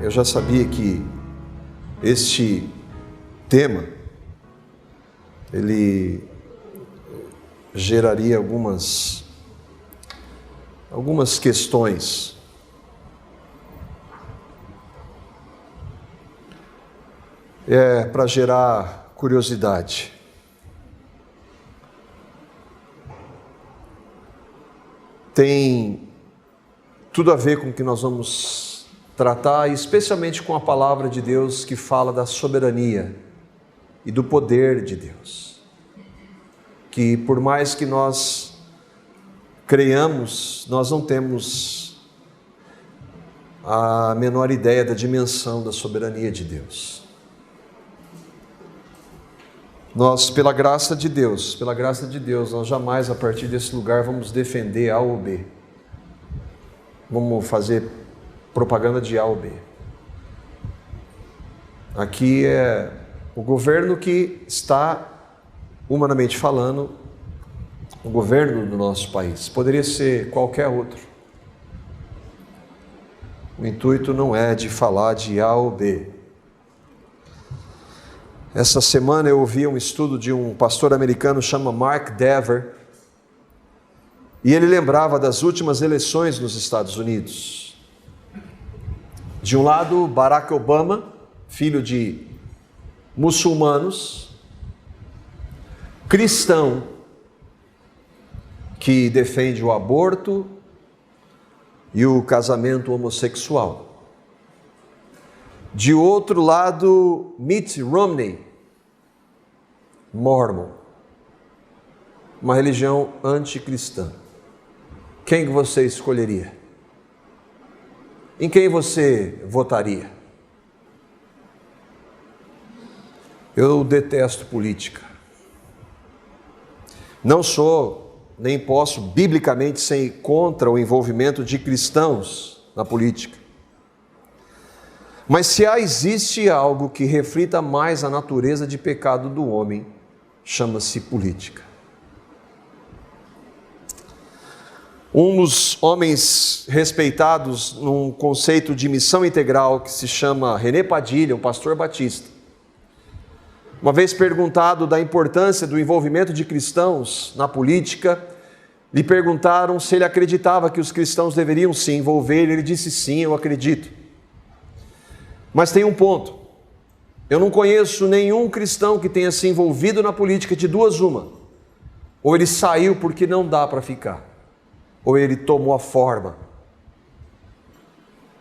Eu já sabia que este tema, ele geraria algumas questões. Para gerar curiosidade. Tem tudo a ver com o que nós vamos tratar, especialmente com a palavra de Deus que fala da soberania e do poder de Deus. Que por mais que nós creiamos, nós não temos a menor ideia da dimensão da soberania de Deus. Nós, pela graça de Deus, nós jamais a partir desse lugar vamos defender A ou B. Vamos fazer propaganda de A ou B. Aqui é o governo que está, humanamente falando, o governo do nosso país. Poderia ser qualquer outro. O intuito não é de falar de A ou B. Essa semana eu ouvi um estudo de um pastor americano chamado Mark Dever, e ele lembrava das últimas eleições nos Estados Unidos. De um lado, Barack Obama, filho de muçulmanos, cristão, que defende o aborto e o casamento homossexual. De outro lado, Mitt Romney, Mormon, uma religião anticristã. Quem você escolheria? Em quem você votaria? Eu detesto política. Não sou, nem posso, biblicamente, ser contra o envolvimento de cristãos na política. Mas se existe algo que reflita mais a natureza de pecado do homem, chama-se política. Um dos homens respeitados num conceito de missão integral que se chama René Padilha, um pastor batista, uma vez perguntado da importância do envolvimento de cristãos na política, lhe perguntaram se ele acreditava que os cristãos deveriam se envolver. Ele disse: sim, eu acredito. Mas tem um ponto: eu não conheço nenhum cristão que tenha se envolvido na política de duas uma. Ou ele saiu porque não dá para ficar, ou ele tomou a forma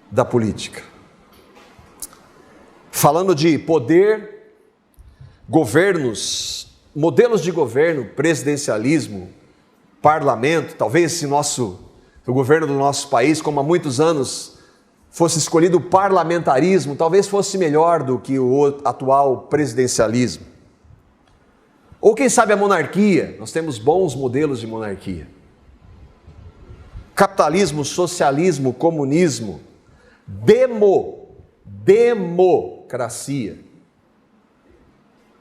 da política. Falando de poder, governos, modelos de governo, presidencialismo, parlamento, talvez o governo do nosso país, como há muitos anos fosse escolhido o parlamentarismo, talvez fosse melhor do que o atual presidencialismo. Ou quem sabe a monarquia, nós temos bons modelos de monarquia. Capitalismo, socialismo, comunismo, democracia.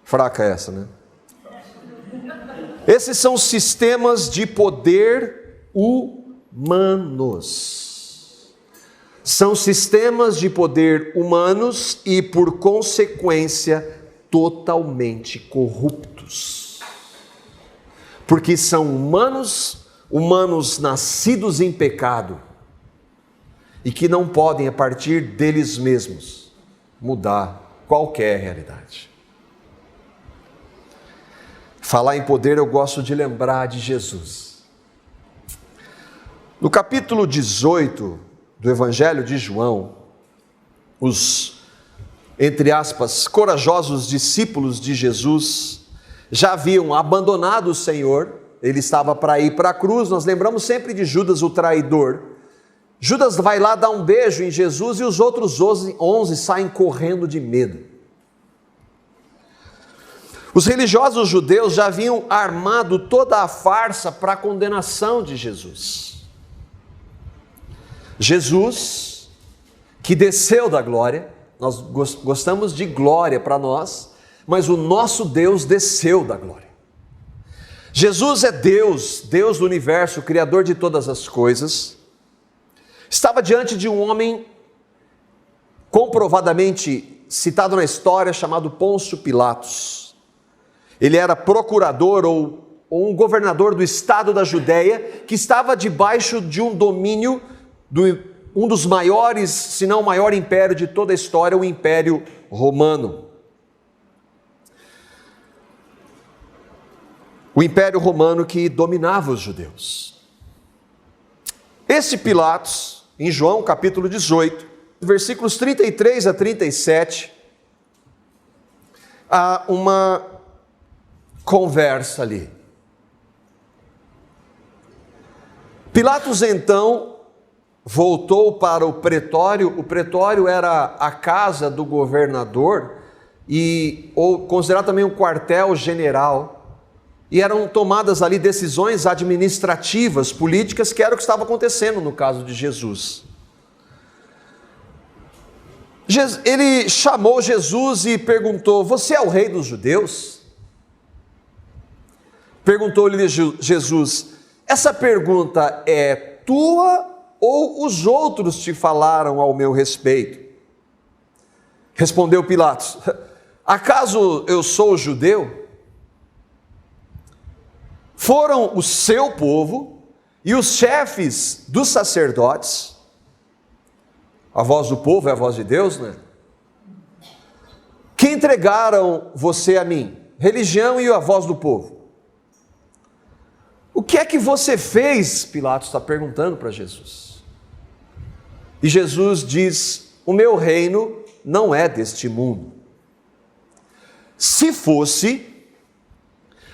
Fraca essa, né? Esses são sistemas de poder humanos. São sistemas de poder humanos e, por consequência, totalmente corruptos. Porque são humanos nascidos em pecado e que não podem, a partir deles mesmos, mudar qualquer realidade. Falar em poder, eu gosto de lembrar de Jesus. No capítulo 18 do Evangelho de João, os, entre aspas, corajosos discípulos de Jesus já haviam abandonado o Senhor. Ele estava para ir para a cruz. Nós lembramos sempre de Judas, o traidor. Judas vai lá dar um beijo em Jesus e os outros 11 saem correndo de medo. Os religiosos judeus já haviam armado toda a farsa para a condenação de Jesus. Jesus, que desceu da glória, nós gostamos de glória para nós, mas o nosso Deus desceu da glória. Jesus é Deus, Deus do universo, Criador de todas as coisas. Estava diante de um homem comprovadamente citado na história, chamado Pôncio Pilatos. Ele era procurador ou um governador do estado da Judéia, que estava debaixo de um domínio um dos maiores, se não o maior império de toda a história, o Império Romano. O Império Romano que dominava os judeus. Esse Pilatos, em João capítulo 18, versículos 33 a 37, há uma conversa ali. Pilatos então voltou para o pretório era a casa do governador, ou considerado também um quartel-general, e eram tomadas ali decisões administrativas, políticas, que era o que estava acontecendo no caso de Jesus. Ele chamou Jesus e perguntou: você é o rei dos judeus? Perguntou-lhe Jesus: essa pergunta é tua ou os outros te falaram ao meu respeito? Respondeu Pilatos: acaso eu sou judeu? Foram o seu povo e os chefes dos sacerdotes, a voz do povo é a voz de Deus, né? Que entregaram você a mim, religião e a voz do povo. O que é que você fez? Pilatos está perguntando para Jesus. E Jesus diz: o meu reino não é deste mundo. Se fosse,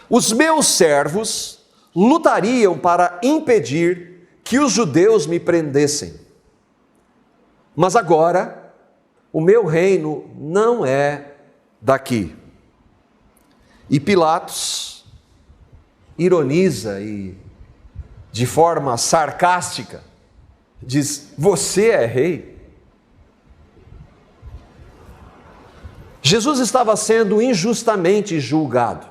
os meus servos lutariam para impedir que os judeus me prendessem. Mas agora, o meu reino não é daqui. E Pilatos ironiza e, de forma sarcástica, diz: você é rei? Jesus estava sendo injustamente julgado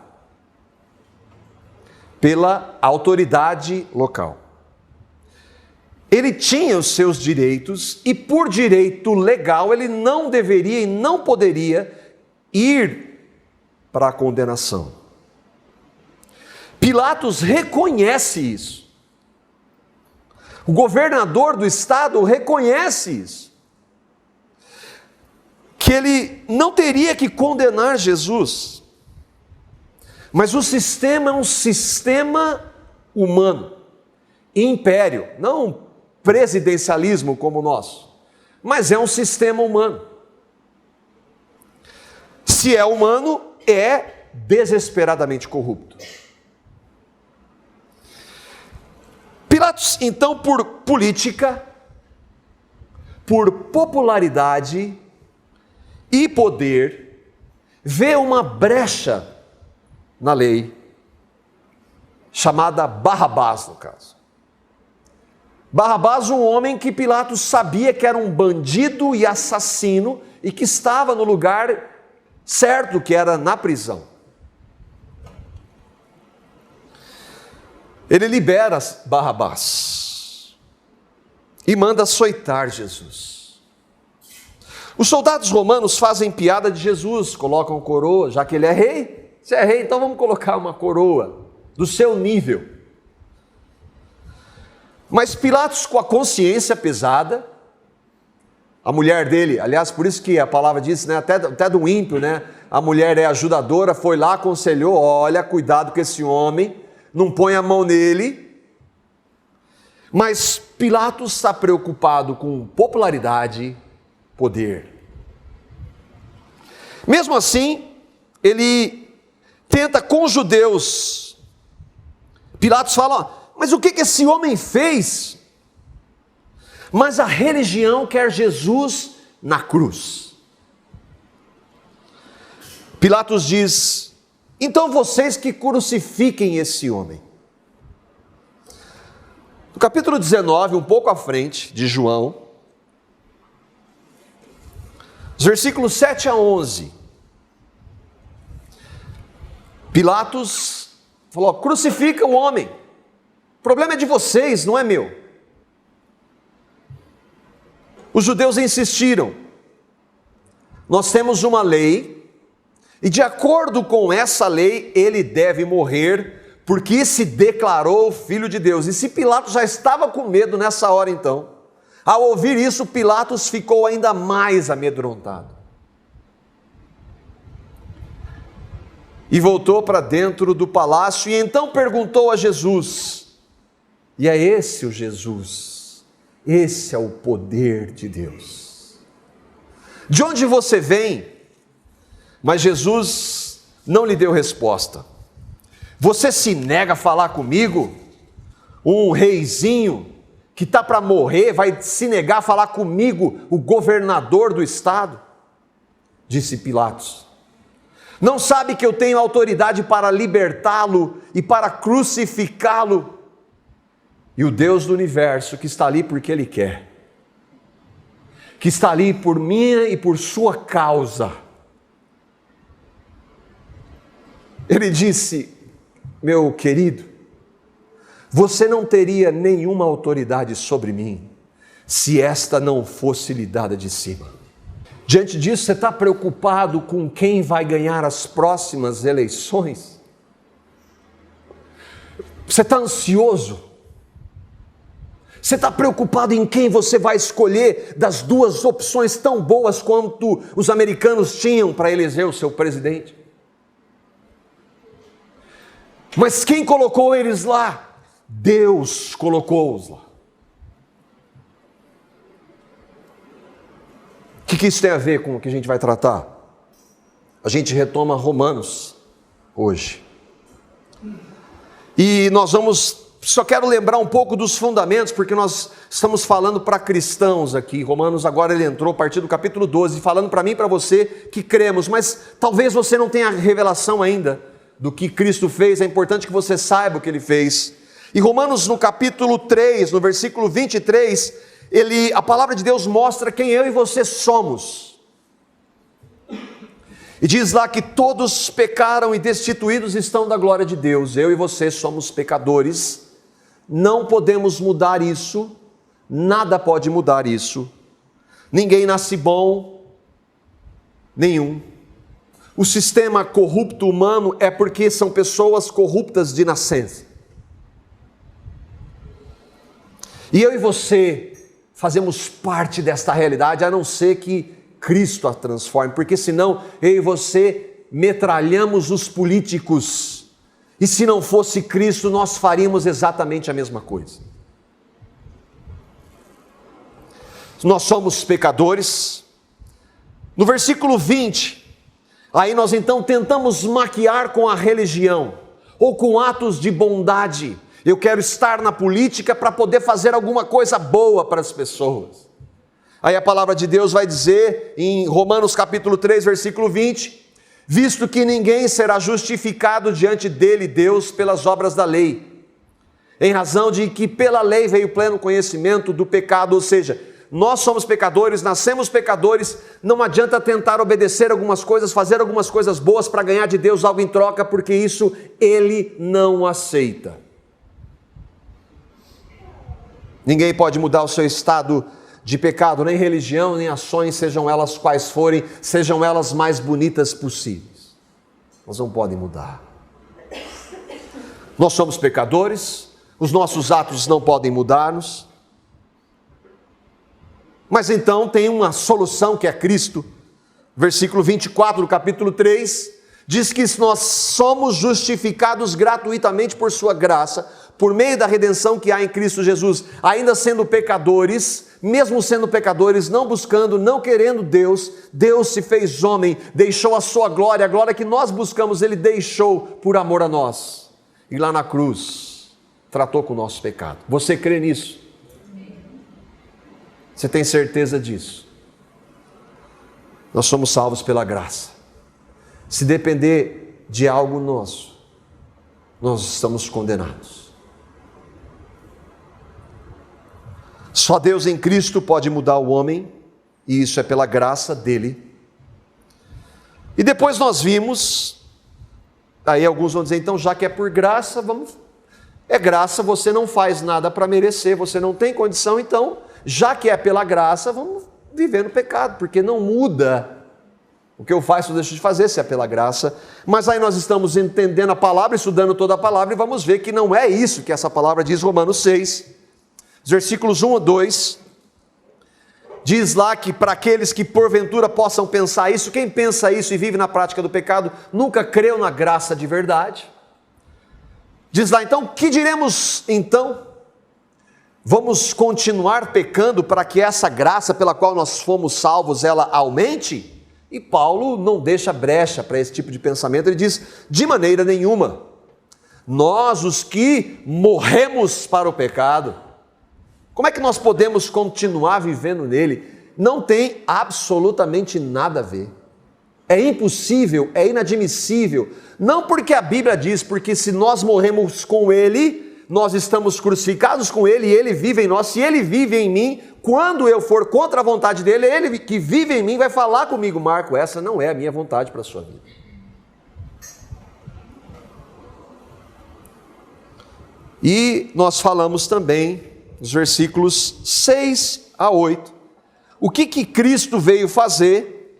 pela autoridade local. Ele tinha os seus direitos e, por direito legal, ele não deveria e não poderia ir para a condenação. Pilatos reconhece isso. O governador do estado reconhece isso. Que ele não teria que condenar Jesus. Mas o sistema é um sistema humano. Império, não presidencialismo como o nosso, mas é um sistema humano. Se é humano, é desesperadamente corrupto. Pilatos, então, por política, por popularidade e poder, vê uma brecha na lei, chamada Barrabás, no caso. Barrabás, um homem que Pilatos sabia que era um bandido e assassino e que estava no lugar certo, que era na prisão. Ele libera Barrabás e manda açoitar Jesus. Os soldados romanos fazem piada de Jesus, colocam coroa, já que ele é rei. Você é rei, então vamos colocar uma coroa do seu nível. Mas Pilatos, com a consciência pesada, a mulher dele, aliás, por isso que a palavra diz, né, até do ímpio, né, a mulher é ajudadora, foi lá, aconselhou: olha, cuidado com esse homem, não põe a mão nele. Mas Pilatos está preocupado com popularidade, poder. Mesmo assim, ele tenta com os judeus. Pilatos fala: mas o que esse homem fez? Mas a religião quer Jesus na cruz. Pilatos diz: então vocês que crucifiquem esse homem. No capítulo 19, um pouco à frente de João, os versículos 7 a 11, Pilatos falou: crucifica o homem, o problema é de vocês, não é meu. Os judeus insistiram: Nós temos uma lei, e de acordo com essa lei, ele deve morrer, porque se declarou filho de Deus. E se Pilatos já estava com medo nessa hora então, ao ouvir isso, Pilatos ficou ainda mais amedrontado. E voltou para dentro do palácio, e então perguntou a Jesus, e é esse o Jesus, esse é o poder de Deus. De onde você vem? Mas Jesus não lhe deu resposta. Você se nega a falar comigo? Um reizinho que está para morrer vai se negar a falar comigo, o governador do estado? Disse Pilatos. Não sabe que eu tenho autoridade para libertá-lo e para crucificá-lo? E o Deus do universo, que está ali porque Ele quer, que está ali por minha e por sua causa. Ele disse, meu querido, você não teria nenhuma autoridade sobre mim, se esta não fosse lhe dada de cima. Diante disso, você está preocupado com quem vai ganhar as próximas eleições? Você está ansioso? Você está preocupado em quem você vai escolher das duas opções tão boas quanto os americanos tinham para eleger o seu presidente? Mas quem colocou eles lá? Deus colocou-os lá. O que isso tem a ver com o que a gente vai tratar? A gente retoma Romanos hoje. E nós só quero lembrar um pouco dos fundamentos, porque nós estamos falando para cristãos aqui. Romanos agora ele entrou a partir do capítulo 12, falando para mim e para você que cremos, mas talvez você não tenha revelação ainda do que Cristo fez. É importante que você saiba o que Ele fez. E Romanos no capítulo 3, no versículo 23, a palavra de Deus mostra quem eu e você somos. E diz lá que todos pecaram e destituídos estão da glória de Deus. Eu e você somos pecadores, não podemos mudar isso, nada pode mudar isso. Ninguém nasce bom, nenhum. O sistema corrupto humano é porque são pessoas corruptas de nascença. E eu e você fazemos parte desta realidade, a não ser que Cristo a transforme, porque senão eu e você metralhamos os políticos, e se não fosse Cristo nós faríamos exatamente a mesma coisa. Nós somos pecadores. No versículo 20, aí nós então tentamos maquiar com a religião, ou com atos de bondade. Eu quero estar na política para poder fazer alguma coisa boa para as pessoas. Aí a palavra de Deus vai dizer em Romanos capítulo 3, versículo 20, visto que ninguém será justificado diante dele, Deus, pelas obras da lei, em razão de que pela lei veio o pleno conhecimento do pecado, ou seja, nós somos pecadores, nascemos pecadores, não adianta tentar obedecer algumas coisas, fazer algumas coisas boas para ganhar de Deus algo em troca, porque isso Ele não aceita. Ninguém pode mudar o seu estado de pecado, nem religião, nem ações, sejam elas quais forem, sejam elas mais bonitas possíveis. Nós não podem mudar. Nós somos pecadores, os nossos atos não podem mudar-nos. Mas então tem uma solução que é Cristo. Versículo 24 do capítulo 3, diz que nós somos justificados gratuitamente por sua graça, por meio da redenção que há em Cristo Jesus, ainda sendo pecadores, mesmo sendo pecadores, não buscando, não querendo Deus, Deus se fez homem, deixou a sua glória, a glória que nós buscamos, Ele deixou por amor a nós, e lá na cruz, tratou com o nosso pecado. Você crê nisso? Você tem certeza disso? Nós somos salvos pela graça. Se depender de algo nosso, nós estamos condenados. Só Deus em Cristo pode mudar o homem, e isso é pela graça dele. E depois nós vimos, aí alguns vão dizer, então já que é por graça, é graça, você não faz nada para merecer, você não tem condição, então, já que é pela graça, vamos viver no pecado, porque não muda O que eu faço, eu deixo de fazer, se é pela graça. Mas aí nós estamos entendendo a palavra, estudando toda a palavra, e vamos ver que não é isso que essa palavra diz, Romanos 6, versículos 1 a 2. Diz lá que para aqueles que porventura possam pensar isso, quem pensa isso e vive na prática do pecado, nunca creu na graça de verdade. Diz lá, então, que diremos então? Vamos continuar pecando para que essa graça pela qual nós fomos salvos, ela aumente? E Paulo não deixa brecha para esse tipo de pensamento, ele diz, de maneira nenhuma. Nós, os que morremos para o pecado, como é que nós podemos continuar vivendo nele? Não tem absolutamente nada a ver. É impossível, é inadmissível. Não porque a Bíblia diz, porque se nós morremos com ele, nós estamos crucificados com ele e ele vive em nós. Se ele vive em mim, quando eu for contra a vontade dele, ele que vive em mim vai falar comigo, Marco, essa não é a minha vontade para a sua vida. E nós falamos também, nos versículos 6 a 8, o que Cristo veio fazer,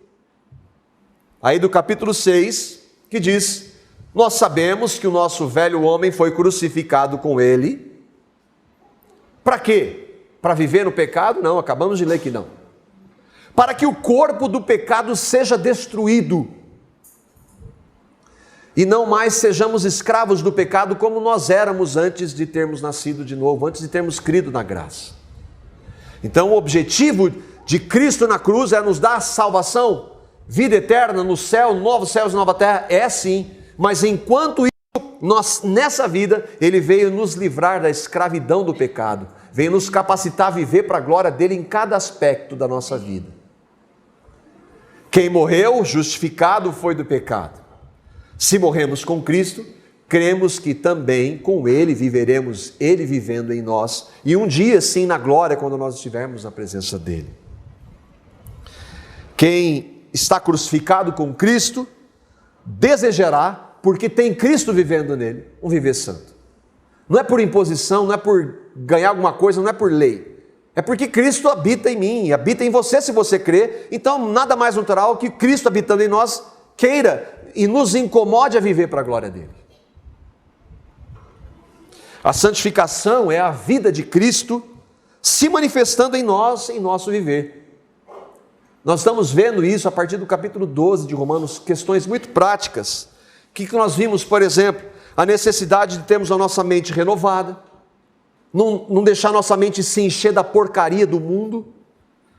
aí do capítulo 6, que diz, nós sabemos que o nosso velho homem foi crucificado com ele, para quê? Para viver no pecado? Não, acabamos de ler que não. Para que o corpo do pecado seja destruído, e não mais sejamos escravos do pecado como nós éramos antes de termos nascido de novo, antes de termos crido na graça. Então o objetivo de Cristo na cruz é nos dar salvação, vida eterna no céu, novos céus e nova terra, é sim, mas enquanto isso, nós nessa vida, Ele veio nos livrar da escravidão do pecado, veio nos capacitar a viver para a glória dEle em cada aspecto da nossa vida. Quem morreu, justificado foi do pecado. Se morremos com Cristo, cremos que também com Ele viveremos, Ele vivendo em nós, e um dia sim na glória, quando nós estivermos na presença dEle. Quem está crucificado com Cristo, desejará, porque tem Cristo vivendo nele, um viver santo. Não é por imposição, não é por ganhar alguma coisa, não é por lei. É porque Cristo habita em mim, habita em você se você crê, então nada mais natural que Cristo habitando em nós queira e nos incomode a viver para a glória dele. A santificação é a vida de Cristo se manifestando em nós, em nosso viver. Nós estamos vendo isso a partir do capítulo 12 de Romanos, questões muito práticas. O que nós vimos, por exemplo? A necessidade de termos a nossa mente renovada, não deixar nossa mente se encher da porcaria do mundo.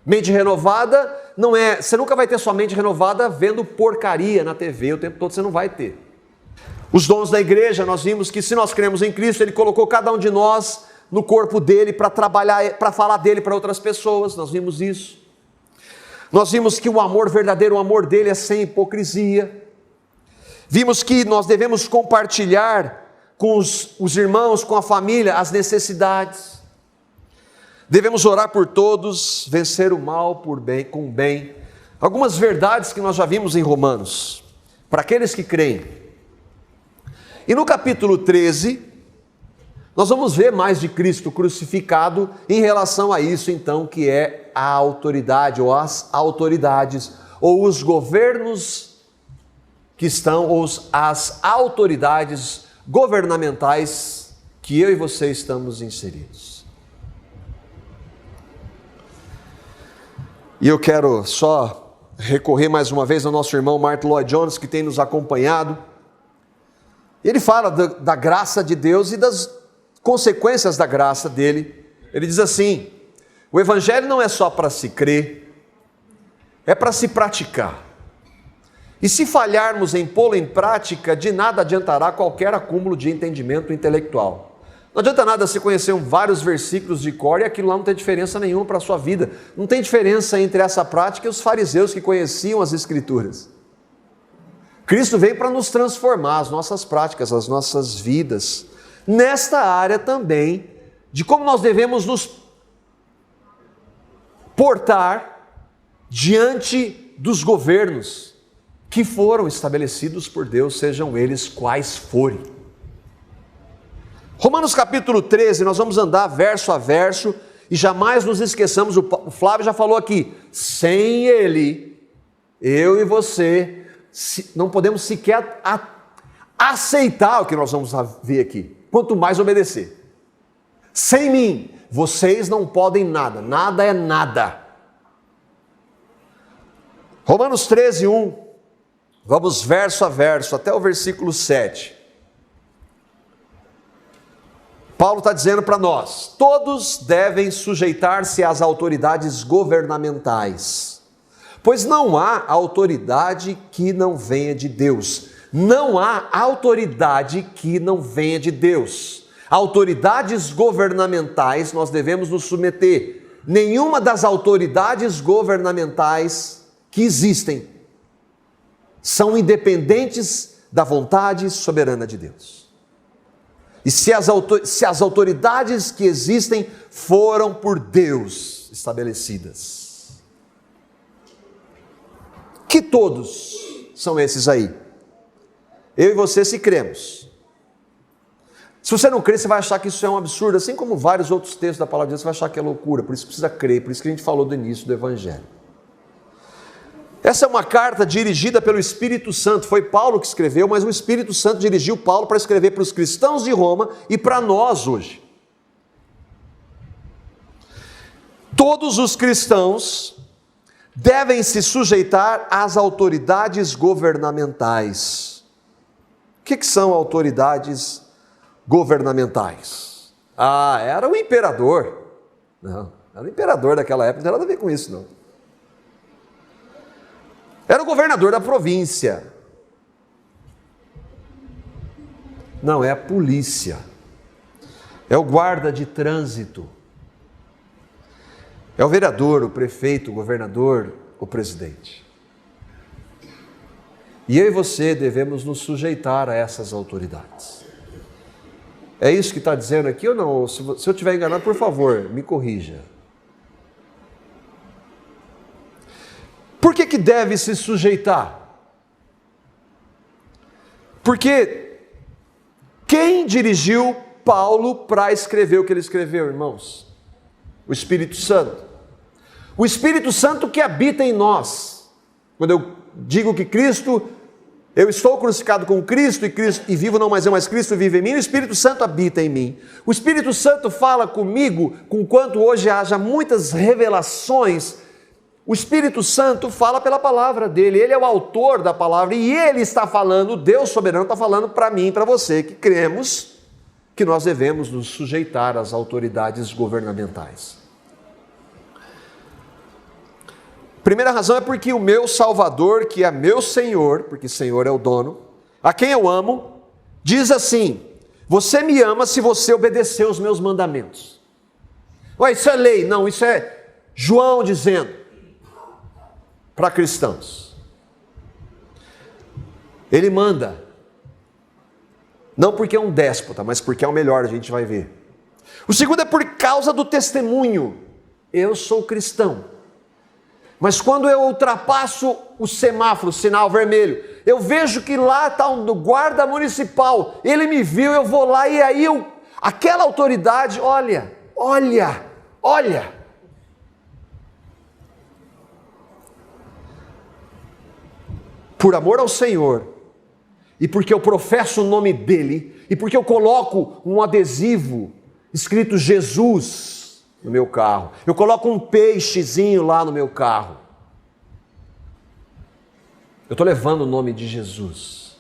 Mente renovada não é, você nunca vai ter sua mente renovada vendo porcaria na TV o tempo todo, você não vai ter. Os dons da igreja, nós vimos que se nós cremos em Cristo, Ele colocou cada um de nós no corpo dEle para trabalhar, para falar dEle para outras pessoas, nós vimos isso. Nós vimos que o amor verdadeiro, o amor dEle é sem hipocrisia. Vimos que nós devemos compartilhar com os irmãos, com a família, as necessidades. Devemos orar por todos, vencer o mal com o bem. Algumas verdades que nós já vimos em Romanos, para aqueles que creem. E no capítulo 13, nós vamos ver mais de Cristo crucificado em relação a isso, então, que é a autoridade, ou as autoridades, ou os governos que estão, ou as autoridades governamentais que eu e você estamos inseridos. E eu quero só recorrer mais uma vez ao nosso irmão Martin Lloyd-Jones, que tem nos acompanhado. Ele fala da graça de Deus e das consequências da graça dele. Ele diz assim: o evangelho não é só para se crer, é para se praticar. E se falharmos em pô-lo em prática, de nada adiantará qualquer acúmulo de entendimento intelectual. Não adianta nada você conhecer vários versículos de cor e aquilo lá não tem diferença nenhuma para a sua vida. Não tem diferença entre essa prática e os fariseus que conheciam as Escrituras. Cristo veio para nos transformar as nossas práticas, as nossas vidas, nesta área também, de como nós devemos nos portar diante dos governos que foram estabelecidos por Deus, sejam eles quais forem. Romanos capítulo 13, nós vamos andar verso a verso, e jamais nos esqueçamos, o Flávio já falou aqui, sem Ele, eu e você não podemos sequer aceitar o que nós vamos ver aqui, quanto mais obedecer. Sem mim, vocês não podem nada, nada é nada. Romanos 13, 1, vamos verso a verso, até o versículo 7. Paulo está dizendo para nós: todos devem sujeitar-se às autoridades governamentais, pois não há autoridade que não venha de Deus. Não há autoridade que não venha de Deus. Autoridades governamentais nós devemos nos submeter. Nenhuma das autoridades governamentais que existem são independentes da vontade soberana de Deus. E se as autoridades que existem foram por Deus estabelecidas, que todos são esses aí. Eu e você, se cremos. Se você não crê, você vai achar que isso é um absurdo, assim como vários outros textos da palavra de Deus, você vai achar que é loucura. Por isso precisa crer, por isso que a gente falou do início do Evangelho. Essa é uma carta dirigida pelo Espírito Santo. Foi Paulo que escreveu, mas o Espírito Santo dirigiu Paulo para escrever para os cristãos de Roma e para nós hoje. Todos os cristãos devem se sujeitar às autoridades governamentais. O que são autoridades governamentais? Era o imperador. Não, era o imperador daquela época, não tem nada a ver com isso, não. Era o governador da província. Não, é a polícia. É o guarda de trânsito. É o vereador, o prefeito, o governador, o presidente. E eu e você devemos nos sujeitar a essas autoridades. É isso que está dizendo aqui ou não? Se eu estiver enganado, por favor, me corrija. Por que deve se sujeitar? Porque quem dirigiu Paulo para escrever o que ele escreveu, irmãos? O Espírito Santo. O Espírito Santo que habita em nós. Quando eu digo que eu estou crucificado com Cristo e vivo não mais eu, mas Cristo vive em mim, o Espírito Santo habita em mim. O Espírito Santo fala comigo, conquanto hoje haja muitas revelações. O Espírito Santo fala pela palavra dele, ele é o autor da palavra e ele está falando, Deus soberano está falando para mim e para você que cremos que nós devemos nos sujeitar às autoridades governamentais. Primeira razão é porque o meu Salvador, que é meu Senhor, porque Senhor é o dono, a quem eu amo, diz assim: você me ama se você obedecer os meus mandamentos. Ué, isso é lei? Não, isso é João dizendo para cristãos. Ele manda, não porque é um déspota, mas porque é o melhor, a gente vai ver. O segundo é por causa do testemunho. Eu sou cristão. Mas quando eu ultrapasso o semáforo, o sinal vermelho, eu vejo que lá está um guarda municipal, ele me viu, eu vou lá e aí aquela autoridade, olha. Por amor ao Senhor, e porque eu professo o nome dele, e porque eu coloco um adesivo escrito Jesus no meu carro, eu coloco um peixezinho lá no meu carro, eu estou levando o nome de Jesus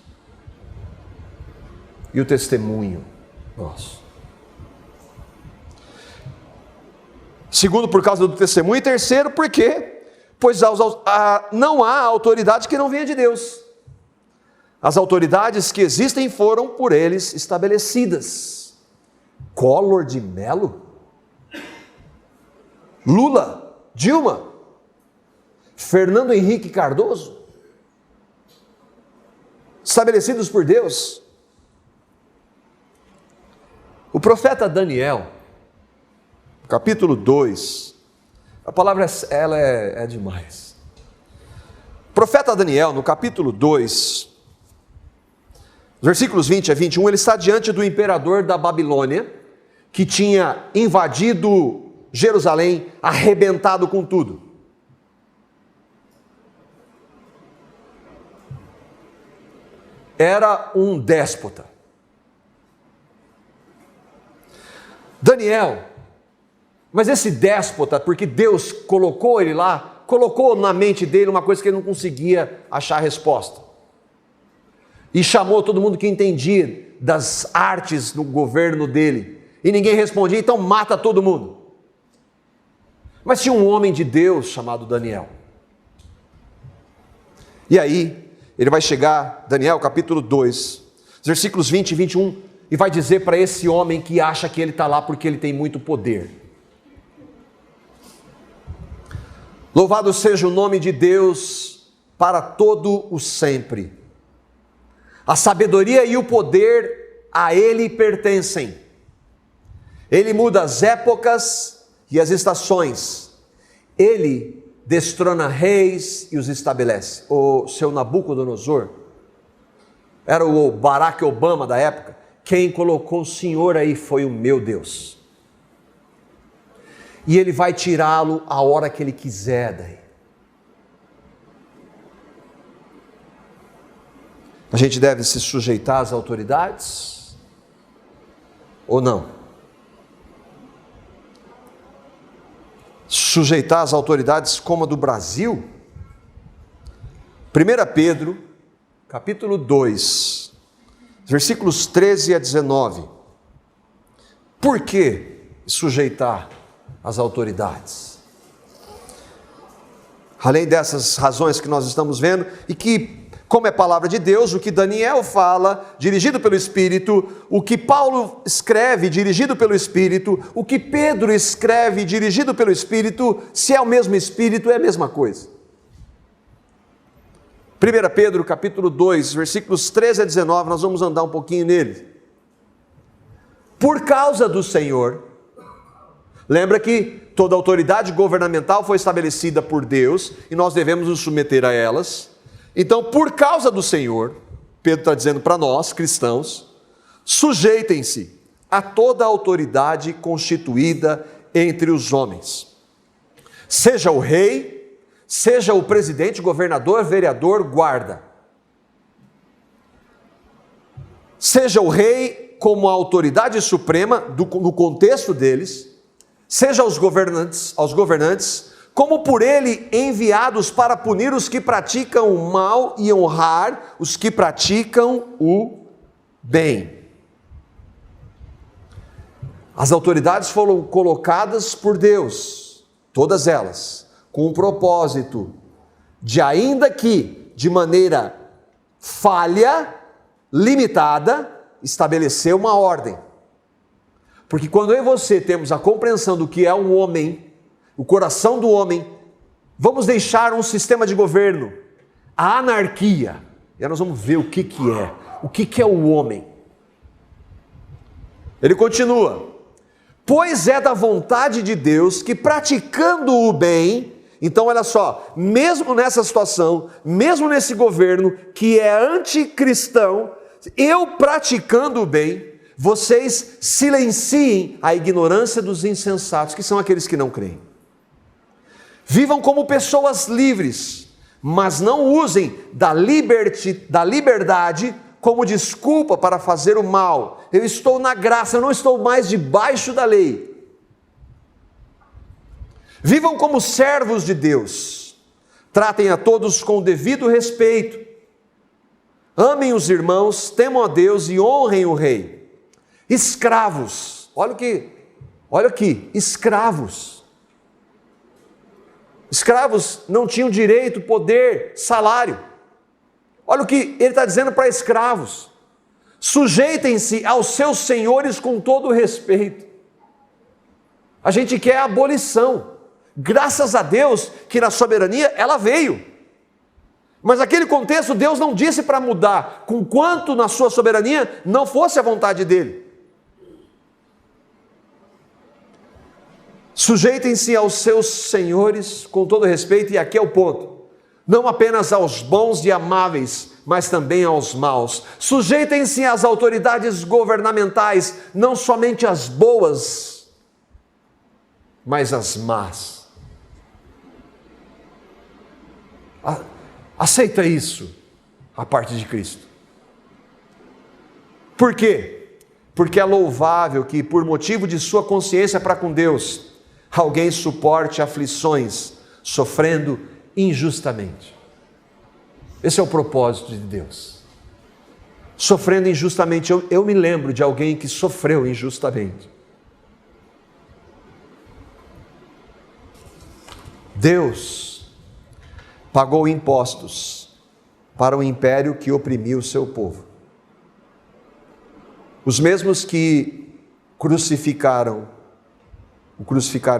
e o testemunho nosso. Segundo, por causa do testemunho. E terceiro, por quê? Pois não há autoridade que não venha de Deus. As autoridades que existem foram por eles estabelecidas. Collor de Mello? Lula? Dilma? Fernando Henrique Cardoso? Estabelecidos por Deus. O profeta Daniel, capítulo 2, a palavra ela é demais. O profeta Daniel, no capítulo 2, versículos 20 a 21, ele está diante do imperador da Babilônia, que tinha invadido Jerusalém, arrebentado com tudo. era um déspota. Daniel, mas esse déspota, porque Deus colocou ele lá, colocou na mente dele uma coisa que ele não conseguia achar a resposta. E chamou todo mundo que entendia das artes do governo dele. E ninguém respondia, então mata todo mundo. Mas tinha um homem de Deus chamado Daniel. E aí, ele vai chegar, Daniel capítulo 2, versículos 20 e 21, e vai dizer para esse homem que acha que ele está lá porque ele tem muito poder. Louvado seja o nome de Deus para todo o sempre. A sabedoria e o poder a Ele pertencem. Ele muda as épocas e as estações. Ele destrona reis e os estabelece. O seu Nabucodonosor era o Barack Obama da época. Quem colocou o senhor aí foi o meu Deus. E ele vai tirá-lo a hora que ele quiser daí. A gente deve se sujeitar às autoridades? Ou não? Sujeitar às autoridades como a do Brasil? 1 Pedro, capítulo 2, versículos 13 a 19. Por que sujeitar às autoridades? Além dessas razões que nós estamos vendo, e que, como é palavra de Deus, o que Daniel fala, dirigido pelo Espírito, o que Paulo escreve, dirigido pelo Espírito, o que Pedro escreve, dirigido pelo Espírito, se é o mesmo Espírito, é a mesma coisa. 1 Pedro, capítulo 2, versículos 13 a 19, nós vamos andar um pouquinho nele. Por causa do Senhor, lembra que toda autoridade governamental foi estabelecida por Deus, e nós devemos nos submeter a elas. Então, por causa do Senhor, Pedro está dizendo para nós, cristãos, sujeitem-se a toda a autoridade constituída entre os homens. Seja o rei, seja o presidente, governador, vereador, guarda. Seja o rei como a autoridade suprema no contexto deles, seja aos governantes, como por ele enviados para punir os que praticam o mal e honrar os que praticam o bem. As autoridades foram colocadas por Deus, todas elas, com o propósito de, ainda que de maneira falha, limitada, estabelecer uma ordem. Porque quando eu e você temos a compreensão do que é um homem, o coração do homem, vamos deixar um sistema de governo, a anarquia, e aí nós vamos ver o que é o homem. Ele continua, pois é da vontade de Deus que praticando o bem, então olha só, mesmo nessa situação, mesmo nesse governo que é anticristão, eu praticando o bem, vocês silenciem a ignorância dos insensatos, que são aqueles que não creem. Vivam como pessoas livres, mas não usem da liberdade como desculpa para fazer o mal. Eu estou na graça, eu não estou mais debaixo da lei. Vivam como servos de Deus. Tratem a todos com o devido respeito. Amem os irmãos, temam a Deus e honrem o rei. Escravos, olha aqui, escravos. Escravos não tinham direito, poder, salário. Olha o que ele está dizendo para escravos. Sujeitem-se aos seus senhores com todo o respeito. A gente quer a abolição. Graças a Deus que na soberania ela veio. Mas naquele contexto Deus não disse para mudar, conquanto na sua soberania não fosse a vontade dele. Sujeitem-se aos seus senhores com todo respeito, e aqui é o ponto, não apenas aos bons e amáveis, mas também aos maus. Sujeitem-se às autoridades governamentais, não somente às boas, mas às más. Aceita isso, a parte de Cristo. Por quê? Porque é louvável que, por motivo de sua consciência para com Deus, alguém suporte aflições, sofrendo injustamente. Esse é o propósito de Deus. Sofrendo injustamente. Eu me lembro de alguém que sofreu injustamente. Deus pagou impostos para um império que oprimia o seu povo. Os mesmos que o crucificaram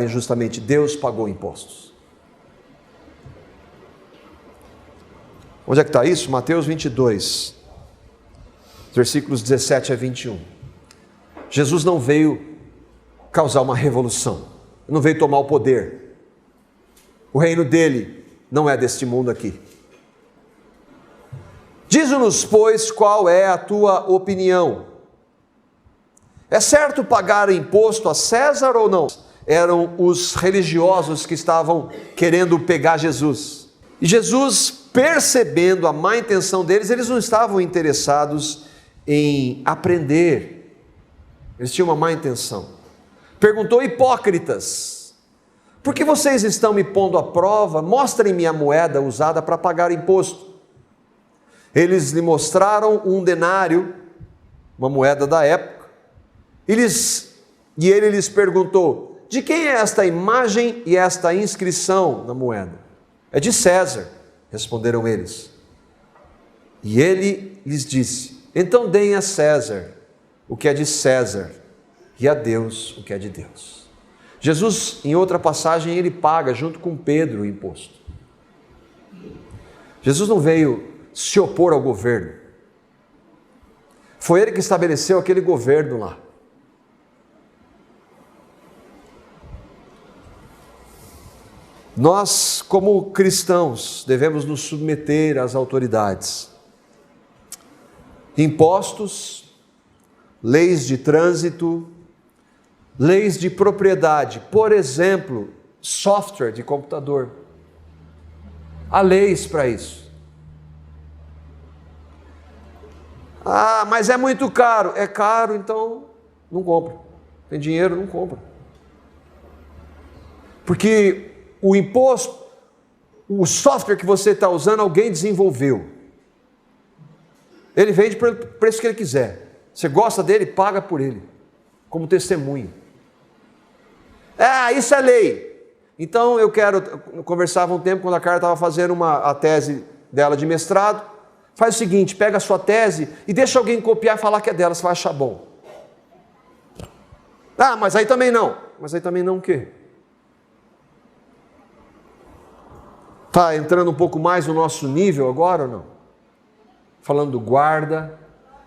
injustamente, Deus pagou impostos. Onde é que está isso? Mateus 22, versículos 17 a 21. Jesus não veio causar uma revolução, não veio tomar o poder. O reino dele não é deste mundo aqui. Dize-nos, pois, qual é a tua opinião? É certo pagar imposto a César ou não? Eram os religiosos que estavam querendo pegar Jesus. E Jesus, percebendo a má intenção deles, eles não estavam interessados em aprender. Eles tinham uma má intenção. Perguntou: hipócritas, por que vocês estão me pondo à prova? Mostrem-me a moeda usada para pagar imposto. Eles lhe mostraram um denário, uma moeda da época, e ele lhes perguntou: de quem é esta imagem e esta inscrição na moeda? É de César, responderam eles. E ele lhes disse: então deem a César o que é de César, e a Deus o que é de Deus. Jesus, em outra passagem, ele paga junto com Pedro o imposto. Jesus não veio se opor ao governo. Foi ele que estabeleceu aquele governo lá. Nós, como cristãos, devemos nos submeter às autoridades. Impostos, leis de trânsito, leis de propriedade, por exemplo, software de computador. Há leis para isso. Ah, mas é muito caro. É caro, então não compra. Tem dinheiro, não compra. Porque o imposto, o software que você está usando, alguém desenvolveu. Ele vende pelo preço que ele quiser. Você gosta dele, paga por ele, como testemunho. Ah, isso é lei. Então eu conversava um tempo, quando a Carla estava fazendo a tese dela de mestrado. Faz o seguinte, pega a sua tese e deixa alguém copiar e falar que é dela, você vai achar bom. Ah, mas aí também não. Mas aí também não o quê? Está entrando um pouco mais no nosso nível agora ou não? Falando do guarda,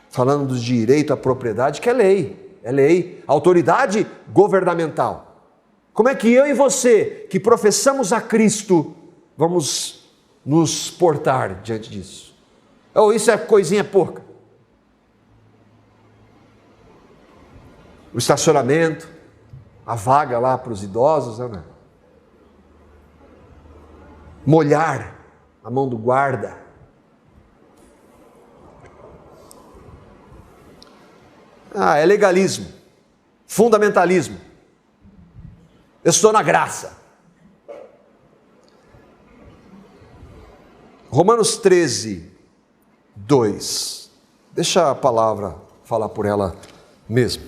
falando do direito à propriedade, que é lei, autoridade governamental. Como é que eu e você, que professamos a Cristo, vamos nos portar diante disso? Ou isso é coisinha porca? O estacionamento, a vaga lá para os idosos, né? Molhar a mão do guarda. Ah, é legalismo, fundamentalismo. Eu estou na graça. Romanos 13, 2. Deixa a palavra falar por ela mesmo.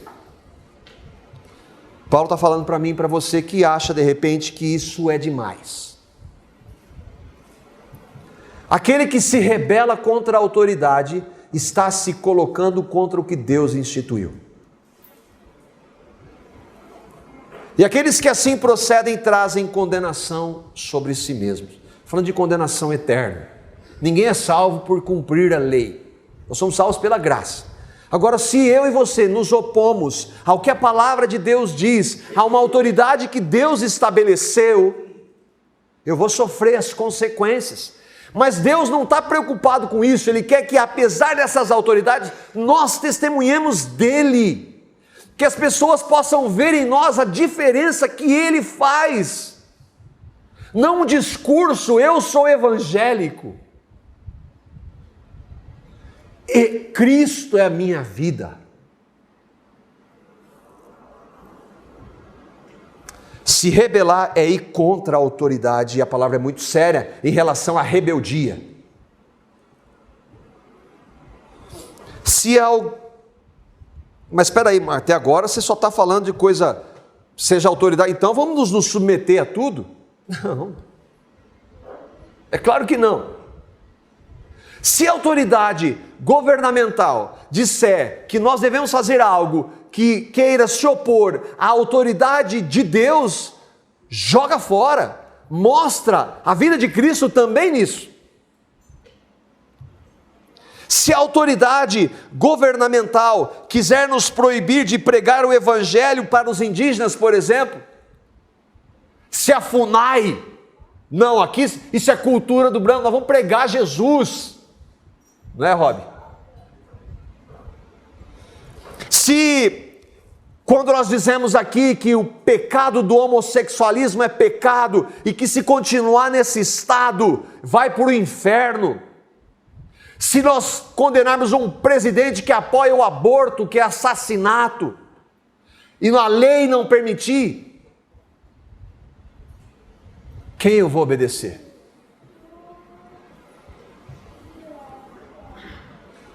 Paulo está falando para mim e para você que acha de repente que isso é demais. Aquele que se rebela contra a autoridade está se colocando contra o que Deus instituiu. E aqueles que assim procedem trazem condenação sobre si mesmos. Falando de condenação eterna. Ninguém é salvo por cumprir a lei. Nós somos salvos pela graça. Agora, se eu e você nos opomos ao que a palavra de Deus diz, a uma autoridade que Deus estabeleceu, eu vou sofrer as consequências. Mas Deus não está preocupado com isso. Ele quer que, apesar dessas autoridades, nós testemunhemos dele. Que as pessoas possam ver em nós a diferença que ele faz. Não um discurso, eu sou evangélico. E Cristo é a minha vida. Se rebelar é ir contra a autoridade, e a palavra é muito séria em relação à rebeldia. Mas espera aí, até agora você só está falando de coisa, seja autoridade, então vamos nos submeter a tudo? Não. É claro que não. Se a autoridade governamental disser que nós devemos fazer algo que queira se opor à autoridade de Deus, joga fora, mostra a vida de Cristo também nisso. Se a autoridade governamental quiser nos proibir de pregar o evangelho para os indígenas, por exemplo, se a FUNAI, não, aqui isso é cultura do branco, nós vamos pregar Jesus, não é, Rob? Se, quando nós dizemos aqui que o pecado do homossexualismo é pecado e que se continuar nesse estado vai para o inferno, se nós condenarmos um presidente que apoia o aborto, que é assassinato, e a lei não permitir, quem eu vou obedecer?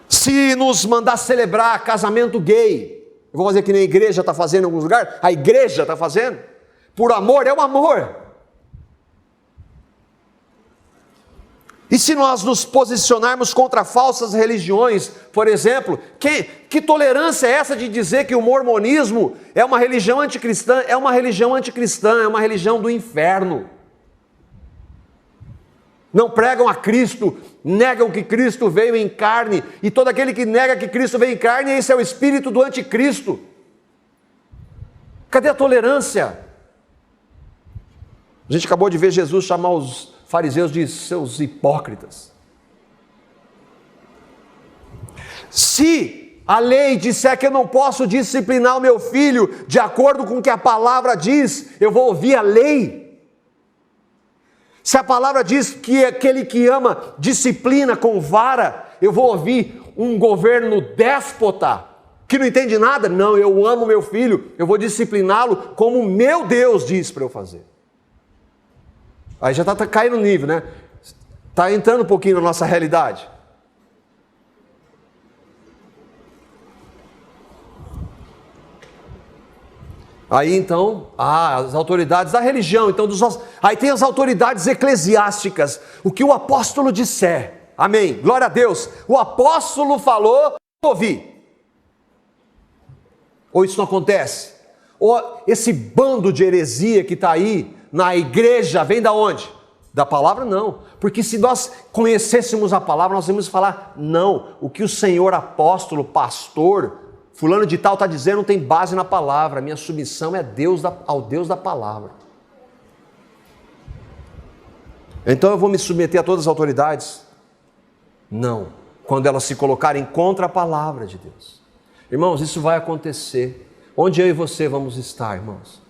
Se nos mandar celebrar casamento gay, eu vou fazer que nem a igreja está fazendo em alguns lugares, a igreja está fazendo, por amor, é o amor. E se nós nos posicionarmos contra falsas religiões, por exemplo, que tolerância é essa de dizer que o mormonismo é uma religião anticristã? É uma religião anticristã, é uma religião do inferno. Não pregam a Cristo, negam que Cristo veio em carne, e todo aquele que nega que Cristo veio em carne, esse é o espírito do anticristo. Cadê a tolerância? A gente acabou de ver Jesus chamar os fariseus de seus hipócritas. Se a lei disser que eu não posso disciplinar o meu filho de acordo com o que a palavra diz, eu vou ouvir a lei. Se a palavra diz que aquele que ama disciplina com vara, eu vou ouvir um governo déspota, que não entende nada? Não, eu amo meu filho, eu vou discipliná-lo como meu Deus diz para eu fazer. Aí já está caindo no nível, né? Está entrando um pouquinho na nossa realidade. Aí então, as autoridades da religião, então aí tem as autoridades eclesiásticas, o que o apóstolo disser, amém, glória a Deus, o apóstolo falou, ouvi. Ou isso não acontece? Ou esse bando de heresia que está aí na igreja, vem da onde? Da palavra não, porque se nós conhecêssemos a palavra, nós íamos falar, não, o que o Senhor apóstolo, pastor, fulano de tal está dizendo não tem base na palavra, a minha submissão é ao Deus da palavra. Então eu vou me submeter a todas as autoridades? Não, quando elas se colocarem contra a palavra de Deus. Irmãos, isso vai acontecer. Onde eu e você vamos estar, irmãos?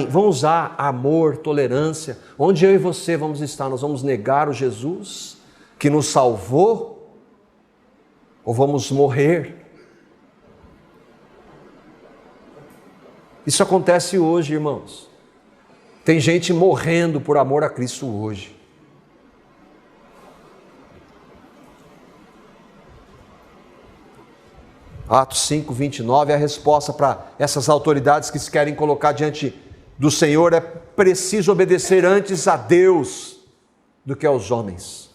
Vão usar amor, tolerância. Onde eu e você vamos estar? Nós vamos negar o Jesus que nos salvou? Ou vamos morrer? Isso acontece hoje, irmãos. Tem gente morrendo por amor a Cristo hoje. Atos 5, 29, a resposta para essas autoridades que se querem colocar diante do Senhor é preciso obedecer antes a Deus do que aos homens.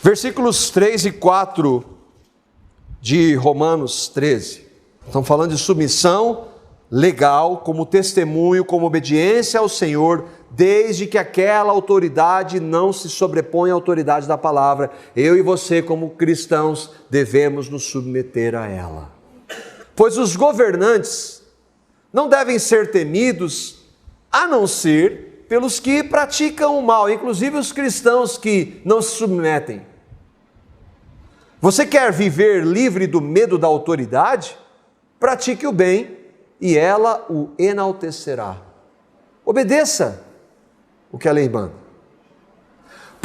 Versículos 3 e 4 de Romanos 13. Estamos falando de submissão legal, como testemunho, como obediência ao Senhor, desde que aquela autoridade não se sobrepõe à autoridade da palavra. Eu e você, como cristãos, devemos nos submeter a ela. Pois os governantes não devem ser temidos, a não ser pelos que praticam o mal, inclusive os cristãos que não se submetem. Você quer viver livre do medo da autoridade? Pratique o bem e ela o enaltecerá. Obedeça o que a lei manda.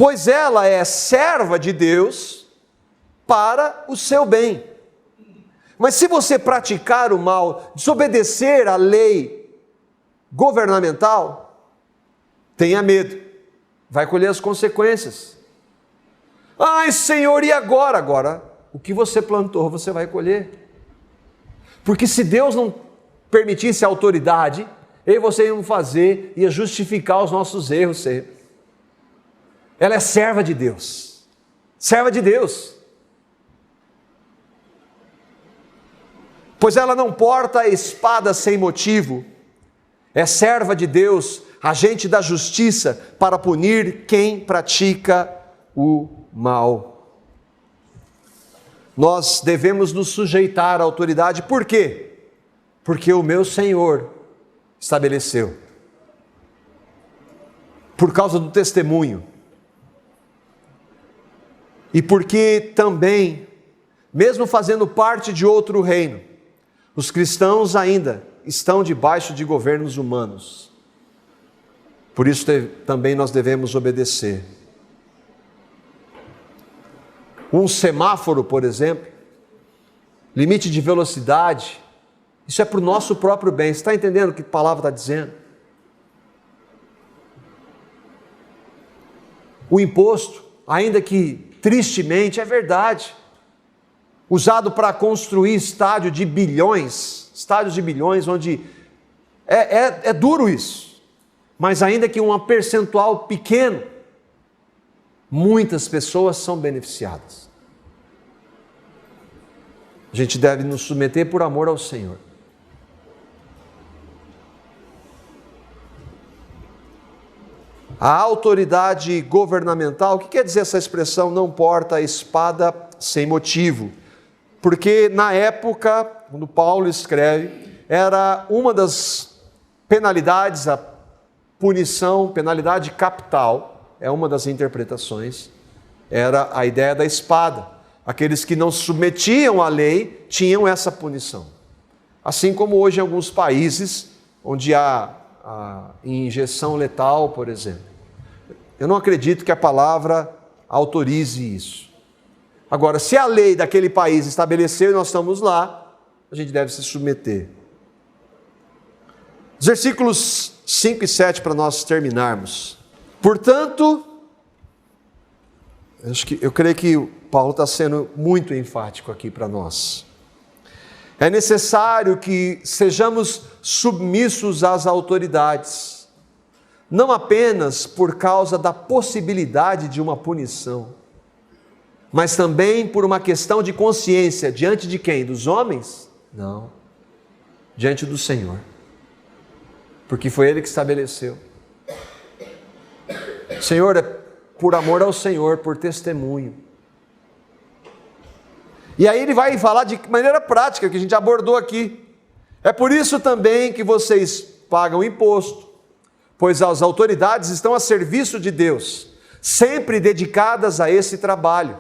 pois ela é serva de Deus para o seu bem. Mas se você praticar o mal, desobedecer à lei governamental, tenha medo, vai colher as consequências. Ai, Senhor, e agora? Agora, o que você plantou, você vai colher. Porque se Deus não permitisse a autoridade, eu e você iam fazer, ia justificar os nossos erros sempre. Ela é serva de Deus. Serva de Deus. Pois ela não porta a espada sem motivo. É serva de Deus, agente da justiça, para punir quem pratica o mal. Nós devemos nos sujeitar à autoridade. Por quê? Porque o meu Senhor estabeleceu. Por causa do testemunho. E porque também, mesmo fazendo parte de outro reino, os cristãos ainda estão debaixo de governos humanos. Por isso também nós devemos obedecer. Um semáforo, por exemplo, limite de velocidade, isso é para o nosso próprio bem. Você está entendendo o que a palavra está dizendo? O imposto, ainda que tristemente, é verdade, usado para construir estádios de bilhões, onde é duro isso, mas ainda que um percentual pequeno, muitas pessoas são beneficiadas. A gente deve nos submeter por amor ao Senhor. A autoridade governamental, o que quer dizer essa expressão, não porta a espada sem motivo? Porque na época, quando Paulo escreve, era uma das penalidades, a punição, penalidade capital, é uma das interpretações, era a ideia da espada. Aqueles que não se submetiam à lei tinham essa punição. Assim como hoje em alguns países, onde há a injeção letal, por exemplo. Eu não acredito que a palavra autorize isso. Agora, se a lei daquele país estabeleceu e nós estamos lá, a gente deve se submeter. Os versículos 5 e 7 para nós terminarmos. Portanto, eu creio que Paulo está sendo muito enfático aqui para nós. É necessário que sejamos submissos às autoridades, não apenas por causa da possibilidade de uma punição, mas também por uma questão de consciência. Diante de quem? Dos homens? Não. Diante do Senhor. Porque foi Ele que estabeleceu. Senhor, é por amor ao Senhor, por testemunho. E aí ele vai falar de maneira prática, que a gente abordou aqui. É por isso também que vocês pagam imposto, pois as autoridades estão a serviço de Deus, sempre dedicadas a esse trabalho.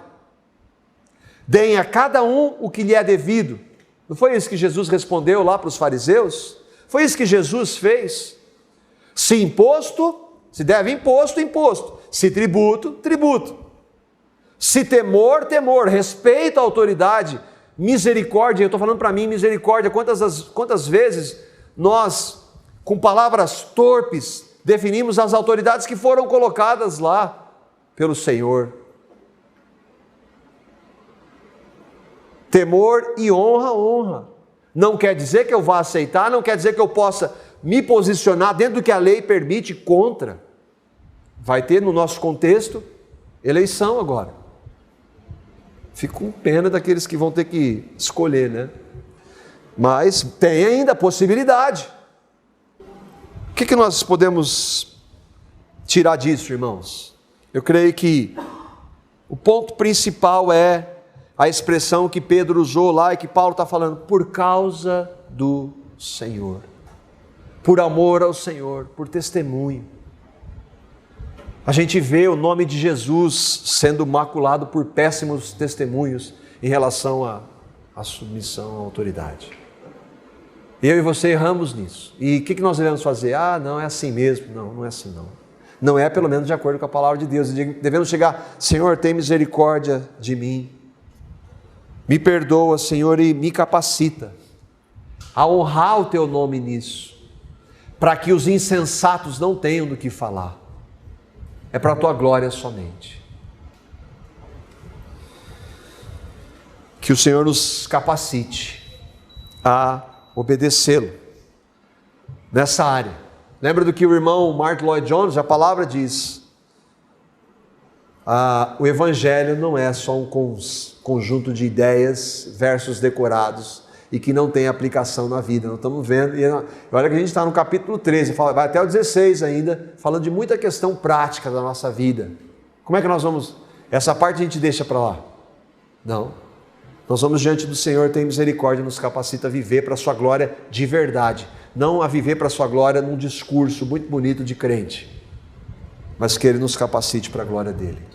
Deem a cada um o que lhe é devido. Não foi isso que Jesus respondeu lá para os fariseus? Foi isso que Jesus fez. Se imposto, se deve imposto, imposto. Se tributo, tributo. Se temor, temor. Respeito à autoridade. Misericórdia, eu estou falando para mim, misericórdia. Quantas vezes nós, com palavras torpes, definimos as autoridades que foram colocadas lá pelo Senhor. Temor e honra, honra. Não quer dizer que eu vá aceitar, não quer dizer que eu possa me posicionar dentro do que a lei permite contra. Vai ter no nosso contexto eleição agora. Fico com pena daqueles que vão ter que escolher, né? Mas tem ainda a possibilidade. O que nós podemos tirar disso, irmãos? Eu creio que o ponto principal é a expressão que Pedro usou lá e que Paulo está falando, por causa do Senhor, por amor ao Senhor, por testemunho. A gente vê o nome de Jesus sendo maculado por péssimos testemunhos em relação à submissão à autoridade. Eu e você erramos nisso. E o que nós devemos fazer? Ah, não, é assim mesmo. Não, não é assim não. não é pelo menos de acordo com a palavra de Deus. Devemos chegar: Senhor, tem misericórdia de mim, me perdoa, Senhor, e me capacita a honrar o teu nome nisso, para que os insensatos não tenham do que falar. É para a tua glória somente. Que o Senhor nos capacite a obedecê-lo nessa área. Lembra do que o irmão Martin Lloyd Jones, a palavra diz: o evangelho não é só um conjunto de ideias, versos decorados e que não tem aplicação na vida. Nós estamos vendo, e olha que a gente está no capítulo 13, vai até o 16 ainda, falando de muita questão prática da nossa vida. Como é que nós vamos, essa parte a gente deixa para lá? Não, nós vamos diante do Senhor, tem misericórdia, nos capacita a viver para a sua glória de verdade, não a viver para a sua glória num discurso muito bonito de crente, mas que Ele nos capacite para a glória dEle.